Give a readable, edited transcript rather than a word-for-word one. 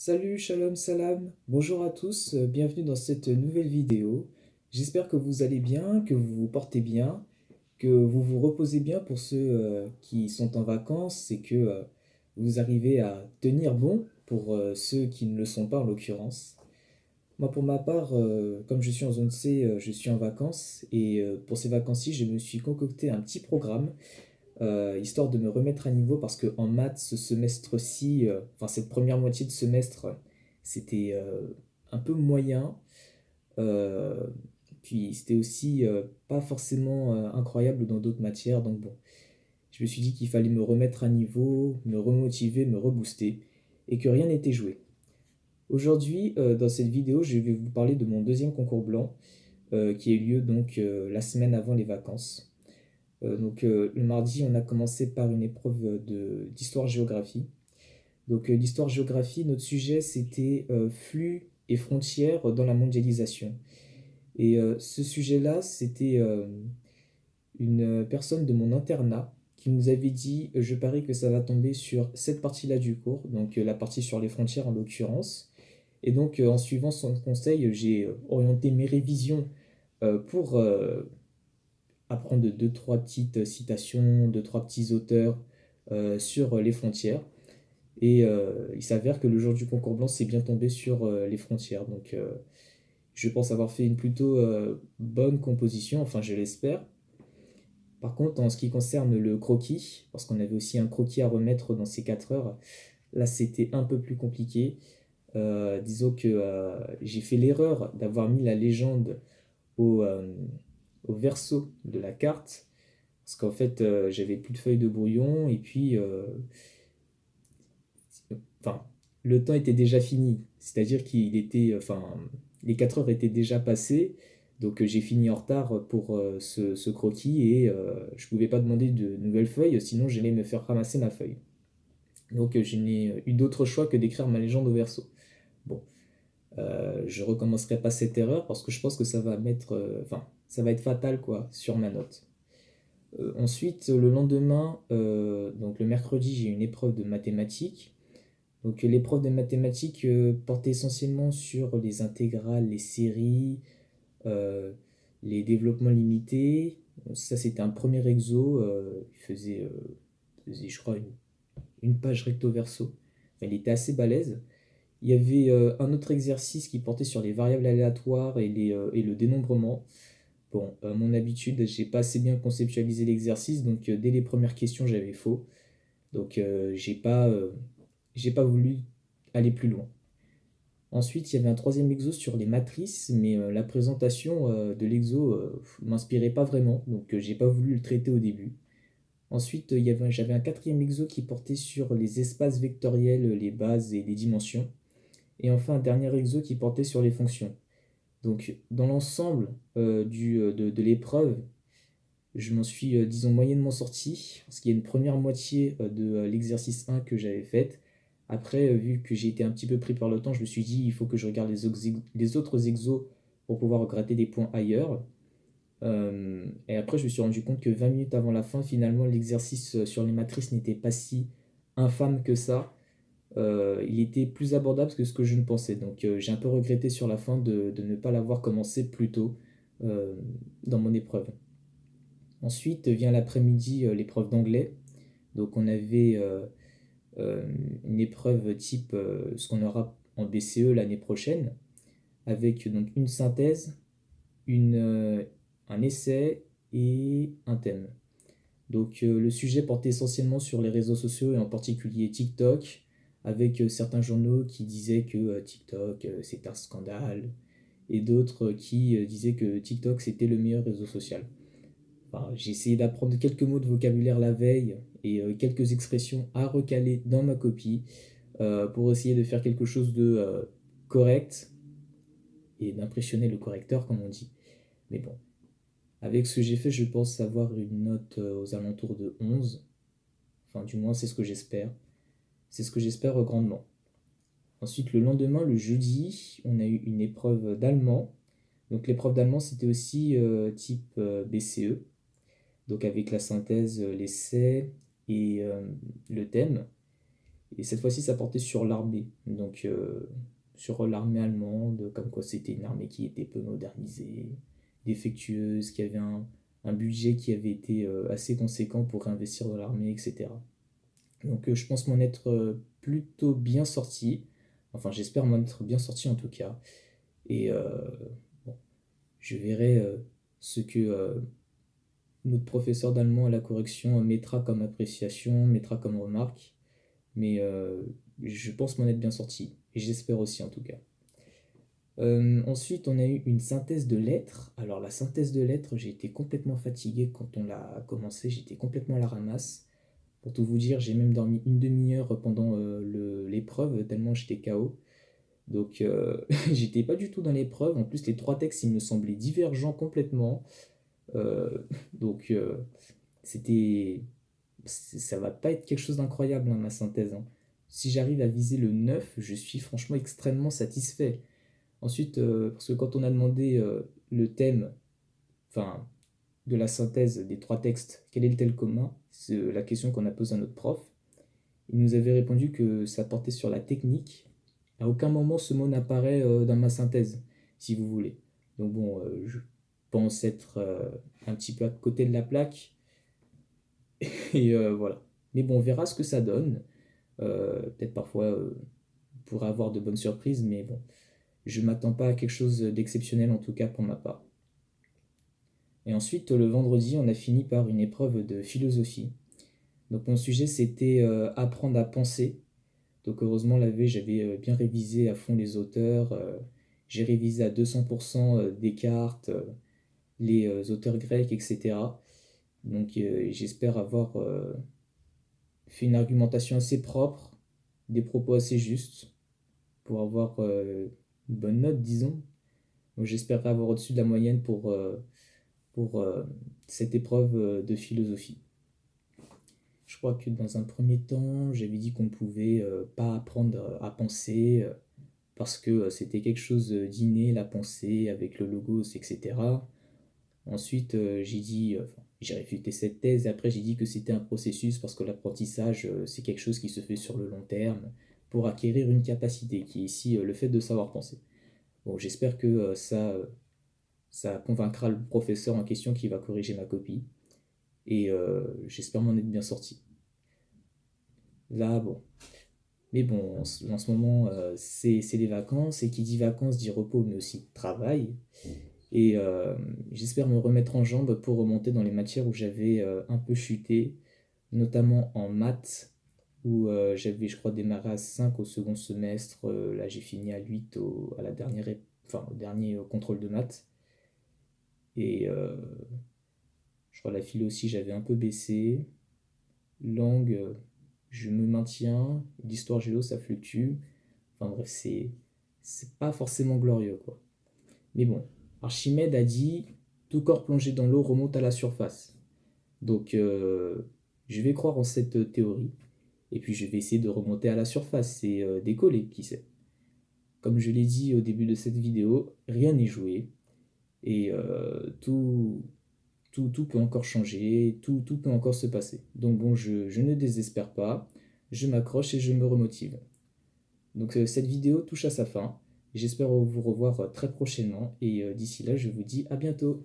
Salut, shalom, salam, bonjour à tous, bienvenue dans cette nouvelle vidéo. J'espère que vous allez bien, que vous vous portez bien, que vous vous reposez bien pour ceux qui sont en vacances et que vous arrivez à tenir bon pour ceux qui ne le sont pas en l'occurrence. Moi pour ma part, comme je suis en zone C, je suis en vacances et pour ces vacances-ci, je me suis concocté un petit programme histoire de me remettre à niveau parce que en maths, ce semestre-ci, enfin cette première moitié de semestre, c'était un peu moyen. Euh, Puis c'était aussi pas forcément incroyable dans d'autres matières. Donc bon, je me suis dit qu'il fallait me remettre à niveau, me remotiver, me rebooster et que rien n'était joué. Aujourd'hui, dans cette vidéo, je vais vous parler de mon deuxième concours blanc qui a eu lieu donc la semaine avant les vacances. Le mardi, on a commencé par une épreuve d'histoire-géographie. L'histoire-géographie, notre sujet, c'était flux et frontières dans la mondialisation. Et ce sujet-là, c'était une personne de mon internat qui nous avait dit, je parie que ça va tomber sur cette partie-là du cours, donc la partie sur les frontières en l'occurrence. Et donc, en suivant son conseil, j'ai orienté mes révisions pour apprendre deux, trois petites citations, deux, trois petits auteurs sur les frontières. Et il s'avère que le jour du concours blanc, c'est bien tombé sur les frontières. Donc, je pense avoir fait une plutôt bonne composition, enfin, je l'espère. Par contre, en ce qui concerne le croquis, parce qu'on avait aussi un croquis à remettre dans ces 4 heures, là, c'était un peu plus compliqué. Disons que j'ai fait l'erreur d'avoir mis la légende au, euh, au verso de la carte. Parce qu'en fait, j'avais plus de feuilles de brouillon et puis, enfin, le temps était déjà fini. C'est-à-dire qu'il était, enfin, les 4 heures étaient déjà passées. Donc j'ai fini en retard pour ce croquis et je pouvais pas demander de nouvelles feuilles, sinon j'allais me faire ramasser ma feuille. Donc je n'ai eu d'autre choix que d'écrire ma légende au verso. Bon, je recommencerai pas cette erreur parce que je pense que ça va mettre, enfin, ça va être fatal quoi sur ma note. Ensuite, le lendemain, donc le mercredi, j'ai une épreuve de mathématiques. Donc l'épreuve de mathématiques portait essentiellement sur les intégrales, les séries, euh, les développements limités. Ça, c'était un premier exo. Il faisait, je crois, une page recto verso. Enfin, il était assez balèze. Il y avait un autre exercice qui portait sur les variables aléatoires et le dénombrement. Bon, mon habitude, j'ai pas assez bien conceptualisé l'exercice, donc dès les premières questions, j'avais faux. Donc j'ai pas voulu aller plus loin. Ensuite, il y avait un troisième exo sur les matrices, mais la présentation de l'exo m'inspirait pas vraiment, donc j'ai pas voulu le traiter au début. Ensuite, j'avais un quatrième exo qui portait sur les espaces vectoriels, les bases et les dimensions. Et enfin, un dernier exo qui portait sur les fonctions. Donc, dans l'ensemble de l'épreuve, je m'en suis, disons, moyennement sorti, parce qu'il y a une première moitié de l'exercice 1 que j'avais faite. Après, vu que j'ai été un petit peu pris par le temps, je me suis dit, il faut que je regarde les autres exos pour pouvoir gratter des points ailleurs. Et après, je me suis rendu compte que 20 minutes avant la fin, finalement, l'exercice sur les matrices n'était pas si infâme que ça. Il était plus abordable que ce que je ne pensais. Donc, j'ai un peu regretté sur la fin de ne pas l'avoir commencé plus tôt euh, dans mon épreuve. Ensuite vient l'après-midi l'épreuve d'anglais. Donc on avait euh, une épreuve type ce qu'on aura en BCE l'année prochaine, avec donc une synthèse, un essai et un thème. Donc le sujet portait essentiellement sur les réseaux sociaux et en particulier TikTok, avec certains journaux qui disaient que TikTok c'est un scandale et d'autres qui disaient que TikTok c'était le meilleur réseau social. Enfin, j'ai essayé d'apprendre quelques mots de vocabulaire la veille et quelques expressions à recaler dans ma copie pour essayer de faire quelque chose de correct et d'impressionner le correcteur, comme on dit. Mais bon, avec ce que j'ai fait, je pense avoir une note aux alentours de 11. Enfin, du moins, c'est ce que j'espère. C'est ce que j'espère grandement. Ensuite, le lendemain, le jeudi, on a eu une épreuve d'allemand. Donc, l'épreuve d'allemand, c'était aussi type BCE. Donc avec la synthèse, l'essai et le thème. Et cette fois-ci, ça portait sur l'armée, donc sur l'armée allemande, comme quoi c'était une armée qui était peu modernisée, défectueuse, qui avait un budget qui avait été assez conséquent pour réinvestir dans l'armée, etc. Donc je pense m'en être plutôt bien sorti. Enfin, j'espère m'en être bien sorti en tout cas. Et bon, je verrai ce que notre professeur d'allemand à la correction mettra comme appréciation, mettra comme remarque. Mais je pense m'en être bien sorti. Et j'espère aussi en tout cas. Ensuite, on a eu une synthèse de lettres. Alors, la synthèse de lettres, j'ai été complètement fatigué quand on l'a commencé. J'étais complètement à la ramasse. Pour tout vous dire, j'ai même dormi une demi-heure pendant l'épreuve, tellement j'étais KO. Donc, j'étais pas du tout dans l'épreuve. En plus, les trois textes, ils me semblaient divergents complètement. Euh, donc, c'était. Ça va pas être quelque chose d'incroyable, hein, ma synthèse, hein. Si j'arrive à viser le 9, je suis franchement extrêmement satisfait. Ensuite, parce que quand on a demandé le thème, enfin, de la synthèse des trois textes, quel est le thème commun? C'est la question qu'on a posée à notre prof. Il nous avait répondu que ça portait sur la technique. À aucun moment ce mot n'apparaît dans ma synthèse, si vous voulez. Donc bon, je pense être un petit peu à côté de la plaque. Et voilà. Mais bon, on verra ce que ça donne. Peut-être parfois, on pourrait avoir de bonnes surprises, mais bon, je m'attends pas à quelque chose d'exceptionnel en tout cas pour ma part. Et ensuite, le vendredi, on a fini par une épreuve de philosophie. Donc mon sujet, c'était apprendre à penser. Donc heureusement, la veille, j'avais bien révisé à fond les auteurs. J'ai révisé à 200% Descartes, les auteurs grecs, etc. Donc j'espère avoir fait une argumentation assez propre, des propos assez justes, pour avoir une bonne note, disons. Donc j'espérerais avoir au-dessus de la moyenne pour cette épreuve de philosophie. Je crois que dans un premier temps, j'avais dit qu'on ne pouvait pas apprendre à penser parce que c'était quelque chose d'inné, la pensée, avec le logos, etc. Ensuite, j'ai réfuté cette thèse et après j'ai dit que c'était un processus parce que l'apprentissage, c'est quelque chose qui se fait sur le long terme pour acquérir une capacité qui est ici le fait de savoir penser. Bon, j'espère que ça convaincra le professeur en question qui va corriger ma copie et j'espère m'en être bien sorti. Là, bon. Mais bon, en ce moment, c'est les vacances, et qui dit vacances dit repos, mais aussi travail. Et j'espère me remettre en jambe pour remonter dans les matières où j'avais un peu chuté, notamment en maths, où j'avais, je crois, démarré à 5 au second semestre. Là, j'ai fini à 8 à la dernière, enfin, au dernier contrôle de maths. Et je crois la philo aussi, j'avais un peu baissé. Langue, je me maintiens. L'histoire géo, ça fluctue. Enfin bref, c'est pas forcément glorieux, quoi. Mais bon, Archimède a dit tout corps plongé dans l'eau remonte à la surface. Donc, je vais croire en cette théorie. Et puis, je vais essayer de remonter à la surface et décoller, qui sait. Comme je l'ai dit au début de cette vidéo, rien n'est joué. Et tout peut encore changer, tout peut encore se passer. Donc bon, je ne désespère pas, je m'accroche et je me remotive. Donc cette vidéo touche à sa fin. J'espère vous revoir très prochainement et d'ici là, je vous dis à bientôt.